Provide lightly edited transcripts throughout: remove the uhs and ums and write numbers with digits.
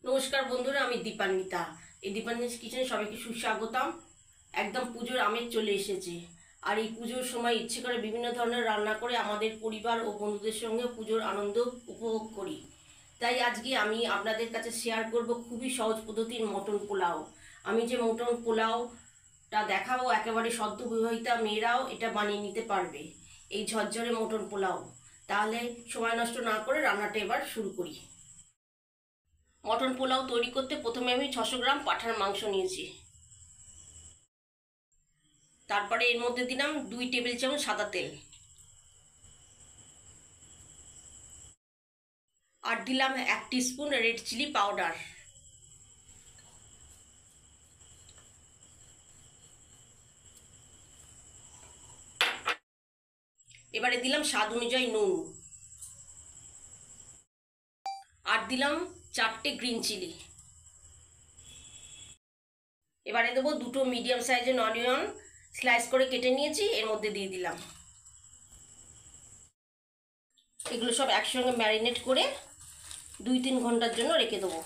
নমস্কার বন্ধুরা, আমি দীপান্বিতা। এই দীপান্বিতাস কিচেনে সবাইকে সুস্বাগতম। একদম পুজোর আমেজ চলে এসেছে, আর এই পুজোর সময় ইচ্ছে করে বিভিন্ন ধরনের রান্না করে আমাদের পরিবার ও বন্ধুদের সঙ্গে পুজোর আনন্দ উপভোগ করি। তাই আজকে আমি আপনাদের কাছে শেয়ার করব খুবই সহজ পদ্ধতির মটন পোলাও। আমি যে মটন পোলাওটা দেখাবো, একেবারে সদ্য বিবাহিতা মেয়েরাও এটা বানিয়ে নিতে পারবে, এই ঝরঝরে মটন পোলাও। তাহলে সময় নষ্ট না করে রান্নাটা এবার শুরু করি। মটন পোলাও তৈরি করতে প্রথমে আমি 600 গ্রাম পাঁঠার মাংস নিয়েছি। তারপরে এর মধ্যে দিলাম 2 টেবিল চামচ সাদা তেল, আর দিলাম 1 টিস্পুন রেড চিলি পাউডার। এবারে দিলাম স্বাদ অনুযায়ী নুন, আর দিলাম 4টে গ্রিন চিলি। এবারে দেবো 2টো মিডিয়াম সাইজের অনিয়ন স্লাইস করে কেটে নিয়েছি, এর মধ্যে দিয়ে দিলাম। এগুলো সব একসঙ্গে ম্যারিনেট করে 2-3 ঘন্টার জন্য রেখে দেবো।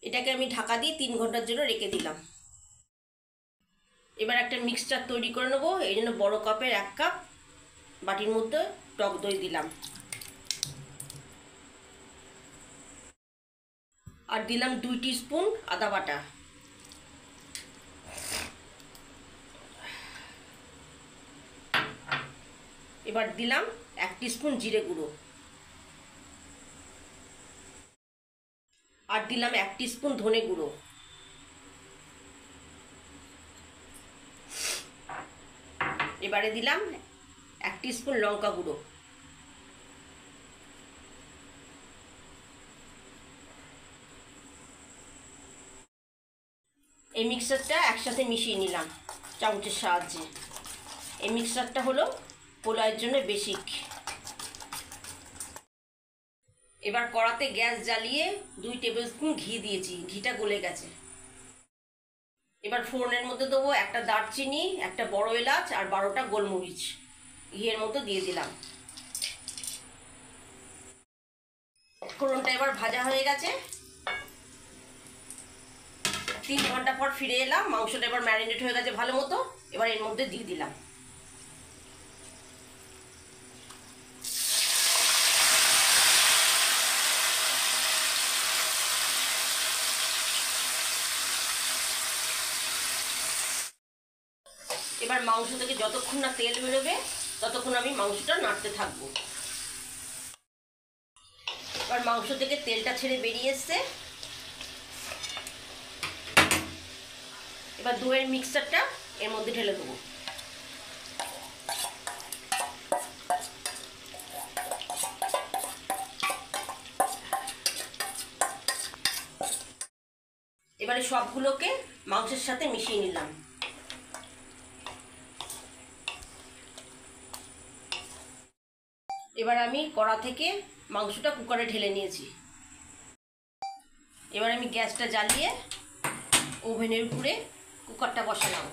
এটাকে আমি ঢাকা দিয়ে 3 ঘন্টার জন্য রেখে দিলাম। এবার একটা মিক্সচার তৈরি করে নেবো। এই জন্য বড় কাপের 1 কাপ বাটির মধ্যে টক দই দিলাম, আর দিলাম 2 টিস্পুন আদা বাটা, এবার দিলাম 1 টিস্পুন জিরে গুঁড়ো, আর দিলাম 1 টিস্পুন ধনে গুঁড়ো, এবারে দিলাম 1 টিস্পুন লঙ্কা গুঁড়ো। এই মিক্সচারটা একসাথে মিশিয়ে নিলাম চামচের সাহায্যে। এই মিক্সচারটা হলো পোলাওয়ের জন্য বেসিক। এবার কড়াতে গ্যাস জ্বালিয়ে 2 টেবিল স্পুন ঘি দিয়েছি, ঘিটা গলে গেছে। এবার ফোড়নের মধ্যে দেবো একটা দারচিনি, একটা বড় এলাচ, আর 12টা গোলমরিচ ঘিয়ের মধ্যে দিয়ে দিলাম। ফোড়নটা এবার ভাজা হয়ে গেছে। 3 ঘন্টা পর ফিরে এলাম, মাংসটা এবার ম্যারিনেট হয়ে গেছে ভালো মতো। এবার এর মধ্যে দিয়ে দিলাম। এবার মাংস থেকে যতক্ষণ না তেল বেরোবে ততক্ষণ আমি মাংসটা নাড়তে থাকবো। এবার মাংস থেকে তেলটা ছেড়ে বেরিয়ে এসছে। এবার দইয়ের মিক্সচারটা এর মধ্যে ঢেলে দেবো। এবারে সবগুলোকে মাংসের সাথে মিশিয়ে নিলাম। এবার আমি কড়া থেকে মাংসটা কুকারে ঢেলে নিয়েছি। এবার আমি গ্যাসটা জ্বালিয়ে ওভেনের উপরে কুকারটা বসালাম।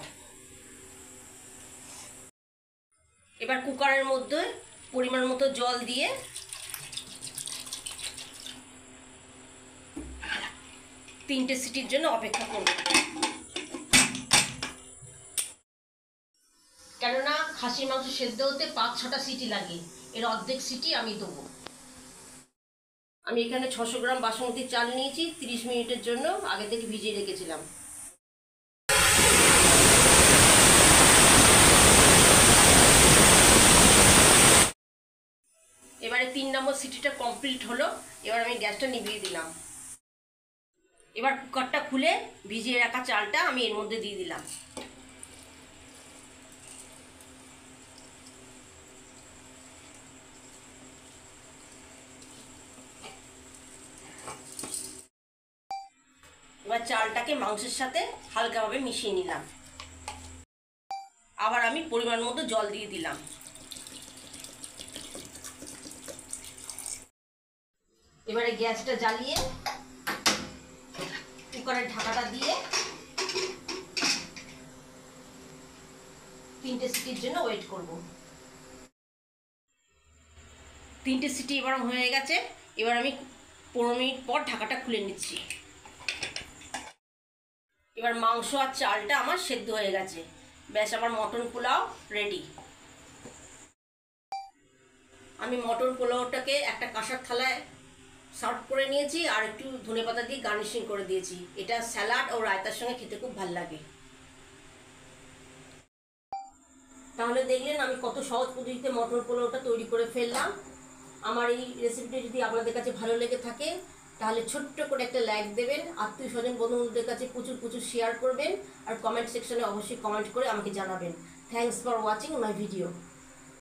এবার কুকারের মধ্যে পরিমাণ মতো জল দিয়ে 3টে সিটির জন্য অপেক্ষা করব। কেননা খাসির মাংস সেদ্ধ হতে 5-6টা সিটি লাগে, এর অর্ধেক সিটি আমি দেবো। আমি এখানে 600 গ্রাম বাসমতি চাল নিয়েছি, 30 মিনিটের জন্য আগে থেকে ভিজিয়ে রেখেছিলাম। এবারে 3 নম্বর সিটিটা কমপ্লিট হলো। এবার আমি গ্যাসটা নিভিয়ে দিলাম। এবার কুকারটা খুলে ভিজিয়ে রাখা চালটা আমি এর মধ্যে দিয়ে দিলাম। এবার চালটাকে মাংসের সাথে হালকাভাবে মিশিয়ে নিলাম। আবার আমি পরিমাণ মতো জল দিয়ে দিলাম। এবারে গ্যাসটা জ্বালিয়ে কুকারের ঢাকাটা দিয়ে 3টে সিটির জন্য ওয়েট করব। 3টে সিটি এবার হয়ে গেছে। এবার আমি 15 মিনিট পর ঢাকাটা খুলে নিচ্ছি। এবার মাংস আর চালটা আমার সেদ্ধ হয়ে গেছে। ব্যাস, আমার মটন পোলাও রেডি। আমি মটন পোলাওটাকে একটা কাঁসার থালায় সার্ভ করে নিয়েছি আর একটু ধনেপাতা দিয়ে গার্নিশিং করে দিয়েছি। এটা স্যালাড ও রায়তার সঙ্গে খেতে খুব ভালো লাগে। তাহলে দেখলেন আমি কত সহজ পদ্ধতিতে মটন পোলাওটা তৈরি করে ফেললাম। আমার এই রেসিপিটা যদি আপনাদের কাছে ভালো লেগে থাকে তাহলে ছোট্ট করে একটা লাইক দেবেন, আত্মীয় স্বজন বন্ধুদের কাছে প্রচুর প্রচুর শেয়ার করবেন আর কমেন্ট সেকশনে অবশ্যই কমেন্ট করে আমাকে জানাবেন। Thanks for watching my video.